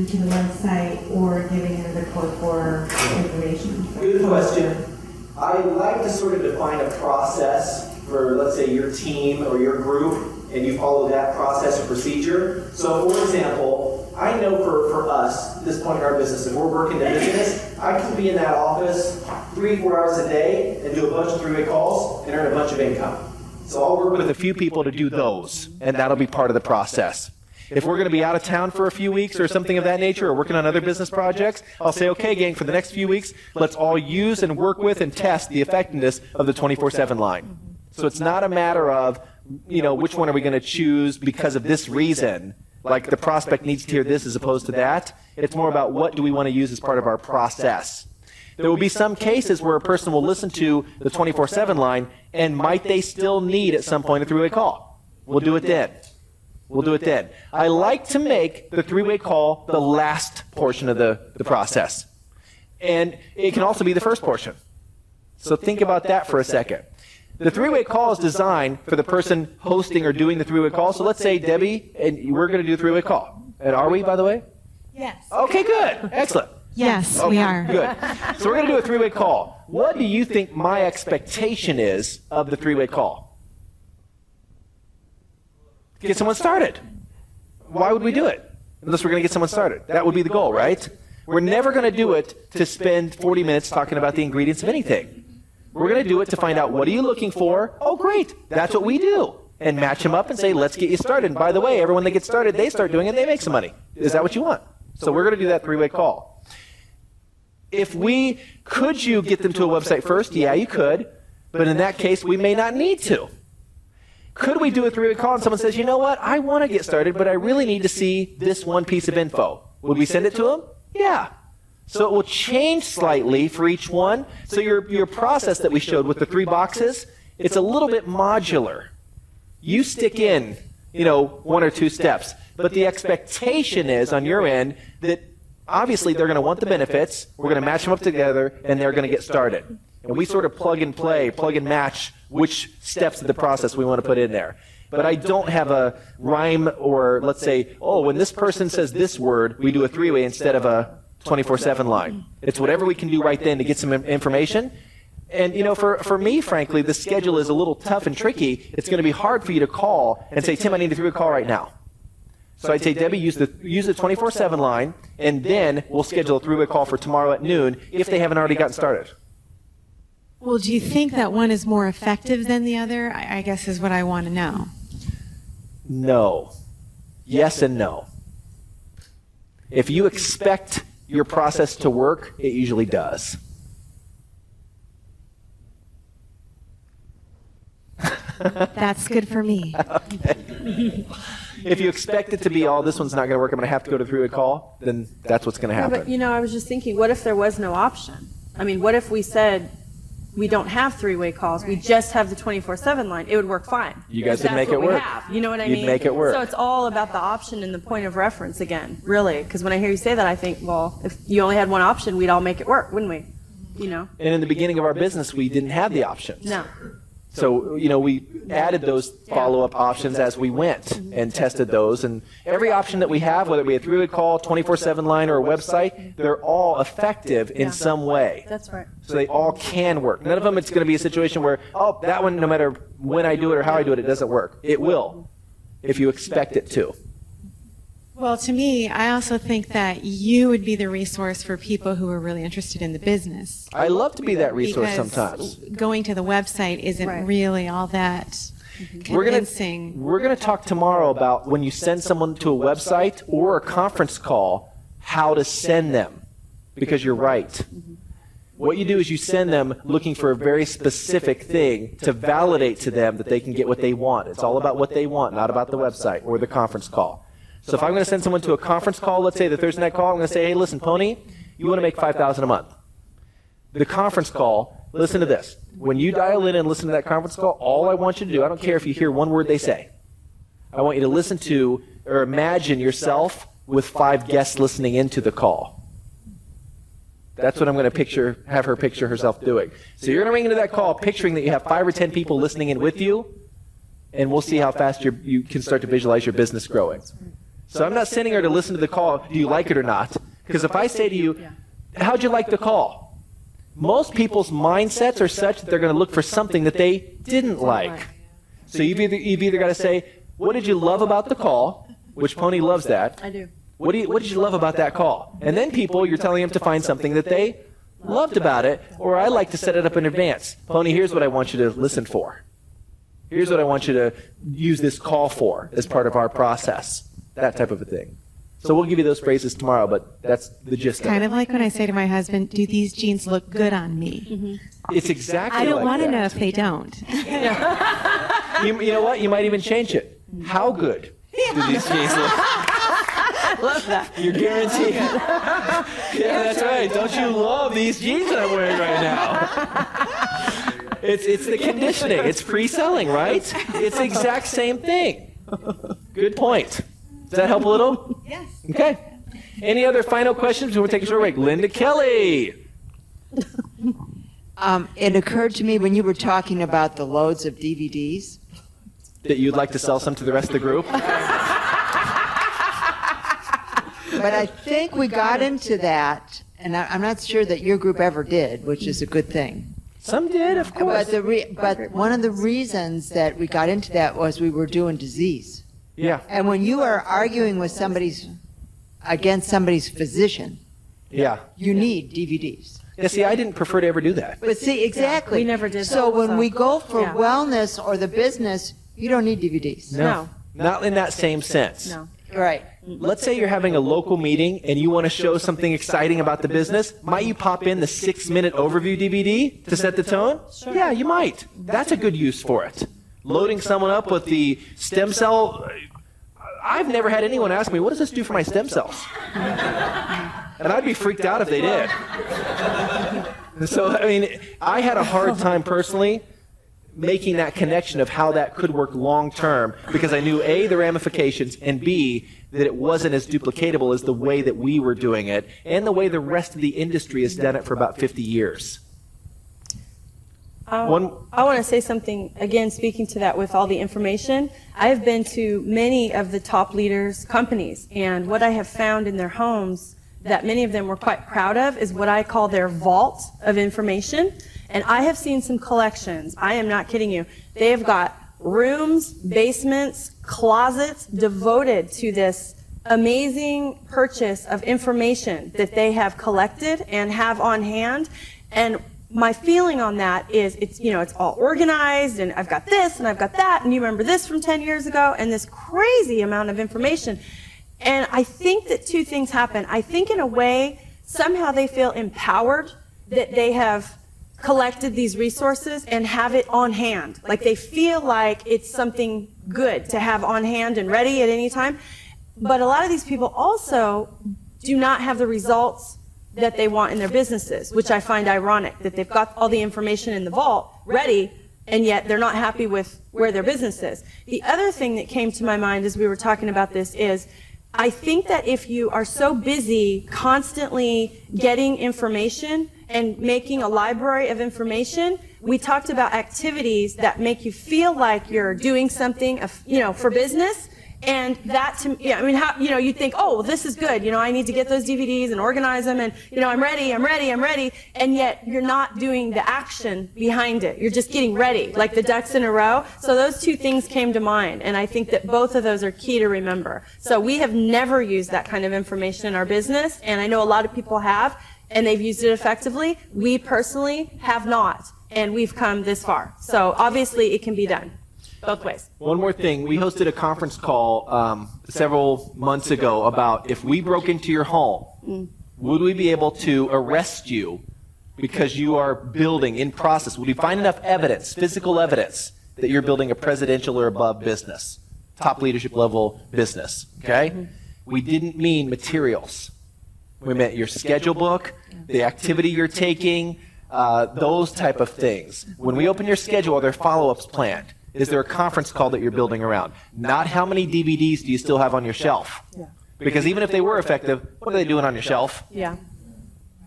them to the website or giving them the code for information? Good question. I like to sort of define a process for, let's say, your team or your group, and you follow that process or procedure. So, for example, I know for us, at this point in our business, if we're working the business, I can be in that office 3-4 hours a day and do a bunch of three-way calls and earn a bunch of income. So I'll work with a few people to do those, and that'll be part of the process. If we're going to be out of town for a few weeks or something of that nature, or working on other business projects, I'll say, okay, gang, for the next few weeks, let's all use and work with and test the effectiveness of the 24/7 line. So it's not a matter of, which one are we going to choose because of this reason, like the prospect needs to hear this as opposed to that. It's more about what do we want to use as part of our process. There will be some cases where a person will listen to the 24/7 line, and might they still need at some point a three-way call? We'll do it then. We'll do it then. I like to make the three-way call the last portion of the process. And it can also be the first portion. So think about that for a second. The three-way call is designed for the person hosting or doing the three-way call. So let's say, Debbie, and we're going to do a three-way call. And are we, by the way? Yes. Okay, good. Excellent. Yes, we are. Good. So we're going to do a three-way call. What do you think my expectation is of the three-way call? Get someone started. Why would we do it? Unless we're going to get someone started. That would be the goal, right? We're never going to do it to spend 40 minutes talking about the ingredients of anything. We're going to do it to find out, what are you looking for? Oh, great. That's what we do. And match them up and say, let's get you started. And by the way, everyone that gets started, they start doing it, they make some money. Is that what you want? So we're going to do that three-way call. Could you get them to a website first? Yeah, you could. But in that case, we may not need to. Could we do a three-way call and someone says, you know what, I want to get started, but I really need to see this one piece of info. Would we send it to them? Yeah. So it will change slightly for each one. So your process that we showed with the 3 boxes, it's a little bit modular. You stick in, 1 or 2 steps. But the expectation is on your end that obviously they're going to want the benefits, we're going to match them up together, and they're going to get started. And we sort of plug and play, plug and match which steps of the process we want to put in there. But I don't have a rhyme or let's say, oh, when this person says this word, we do a 3-way instead of a 24/7 line. It's whatever we can do right then to get some information. And, for me, frankly, the schedule is a little tough and tricky. It's going to be hard for you to call and say, Tim, I need a 3-way call right now. So I'd say, Debbie, use the 24/7 line, and then we'll schedule a 3-way call for tomorrow at noon if they haven't already gotten started. Well, do you think that one is more effective than the other? I guess is what I want to know. No. Yes and no. If you expect your process to work, it usually does. That's good for me. Okay. If you expect it to be, oh, this one's not going to work, I'm going to have to go to 3-way call, then that's what's going to happen. But, I was just thinking, what if there was no option? I mean, what if we said, we don't have 3-way calls, we just have the 24/7 line? It would work fine. You guys would make it work. You know what I mean? You'd make it work. So it's all about the option and the point of reference again, really. Because when I hear you say that, I think, well, if you only had one option, we'd all make it work, wouldn't we? And in the beginning of our business, we didn't have the options. No. So, we added those follow-up options as we went and tested those. And every option that we have, whether it be a 3-way call, 24/7 line, or a website, they're all effective in some way. That's right. So they all can work. None of them it's going to be a situation where, oh, that one, no matter when I do it or how I do it, it doesn't work. It will, if you expect it to. Well, to me, I also think that you would be the resource for people who are really interested in the business. I love to be that resource because sometimes. Going to the website isn't really all that convincing. We're going to talk tomorrow about when you send someone to a website or a conference call, how to send them. Because you're right. What you do is you send them looking for a very specific thing to validate to them that they can get what they want. It's all about what they want, not about the website or the conference call. So if I'm going to send someone to a conference call, let's say the Thursday night call, I'm going to say, hey, listen, Pony, you want to make $5,000 a month. The conference call, listen to this. When you dial in and listen to that conference call, all I want you to do, I don't care if you hear one word they say. I want you to listen to or imagine yourself with 5 guests listening into the call. That's what I'm going to have her picture herself doing. So you're going to ring into that call picturing that you have 5 or 10 people listening in with you, and we'll see how fast you can start to visualize your business growing. So I'm not sending her to listen to the call, do you like it or not? Because if I say to you, how'd you like the call? Most people's mindsets are such that they're going to look for something that they didn't like. So you've either got to say, what did you love about the call? Which Pony loves that. I do. What did you love about that call? And then people, you're telling them to find something that they loved about it, or I like to set it up in advance. Pony, here's what I want you to listen for. Here's what I want you to use this call for as part of our process. That type of a thing. So we'll give you those phrases tomorrow, but that's the gist of it. Kind of like when I say to my husband, do these jeans look good on me? It's exactly I don't like want to that. know if they don't. You know what? You might even change it. How good do these jeans look? Love that. You're guaranteed. Yeah, that's right. Don't you love these jeans that I'm wearing right now? It's the conditioning. It's pre-selling, right? It's the exact same thing. Good point. Does that help a little? Yes. Okay. Any other final questions before we take a short break? Linda Kelly. It occurred to me when you were talking about the loads of DVDs. That you'd like to sell some to the rest of the group? But I think we got into that, and I'm not sure that your group ever did, which is a good thing. Some did, of course. But one of the reasons that we got into that was we were doing disease. Yeah. And when you are arguing with against somebody's physician, Yeah. you need DVDs. Yeah, see, I didn't prefer to ever do that. But see, exactly. We never did So that, when so- we go for Yeah. wellness or the business, you don't need DVDs. No. Not in that same sense. No. Right. Let's say you're having a local meeting and you want to show something exciting about the business. Might you pop in the 6-minute overview DVD to set the tone? Sure. Yeah, you might. That's a good use for it. Loading someone up with the stem cell. I've never had anyone ask me, what does this do for my stem cells? And I'd be freaked out if they did. So, I mean, I had a hard time personally making that connection of how that could work long term because I knew A, the ramifications, and B, that it wasn't as duplicatable as the way that we were doing it and the way the rest of the industry has done it for about 50 years. I want to say something, again, speaking to that with all the information. I have been to many of the top leaders' companies, and what I have found in their homes that many of them were quite proud of is what I call their vault of information. And I have seen some collections. I am not kidding you. They have got rooms, basements, closets devoted to this amazing purchase of information that they have collected and have on hand. And my feeling on that is it's all organized and I've got this and I've got that and you remember this from 10 years ago and this crazy amount of information. And I think that two things happen. I think in a way, somehow they feel empowered that they have collected these resources and have it on hand. Like they feel like it's something good to have on hand and ready at any time. But a lot of these people also do not have the results that they want in their businesses, which I find ironic, that they've got all the information in the vault ready, and yet they're not happy with where their business is. The other thing that came to my mind as we were talking about this is, I think that if you are so busy constantly getting information and making a library of information, we talked about activities that make you feel like you're doing something, for business. And that, you think, oh, well, this is good. I need to get those DVDs and organize them, and I'm ready. And yet you're not doing the action behind it. You're just getting ready, like the ducks in a row. So those two things came to mind, and I think that both of those are key to remember. So we have never used that kind of information in our business, and I know a lot of people have, and they've used it effectively. We personally have not, and we've come this far. So obviously it can be done. Both ways. One more thing. We hosted a conference call several months ago about if we broke into your home, would we be able to arrest you because you are building in process? Would we find enough evidence, physical evidence, that you're building a presidential or above business, top leadership level business? Okay? We didn't mean materials. We meant your schedule book, the activity you're taking, those type of things. When we open your schedule, are there follow-ups planned? Is there a conference call that you're building around? Not how many DVDs do you still have on your shelf? Yeah. Because even if they were effective, what are they doing on your shelf? Yeah.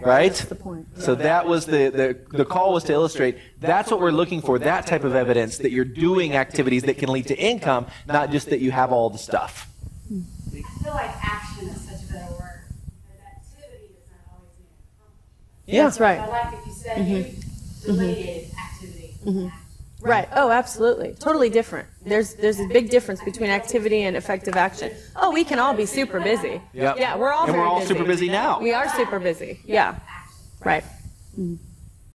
Right? That's the point. So that was the call was to illustrate that's what we're looking for, that type of evidence that you're doing activities that can lead to income, not just that you have all the stuff. I feel like action is such a better word, because activity does not always mean accomplishment. Yeah. That's right. I like if you said you delineated activity from action. Right. Oh, absolutely. Totally different. There's a big difference between activity and effective action. Oh, we can all be super busy. Yep. Yeah, we're all And very we're all busy. super busy now. We are super busy. Yeah. Right.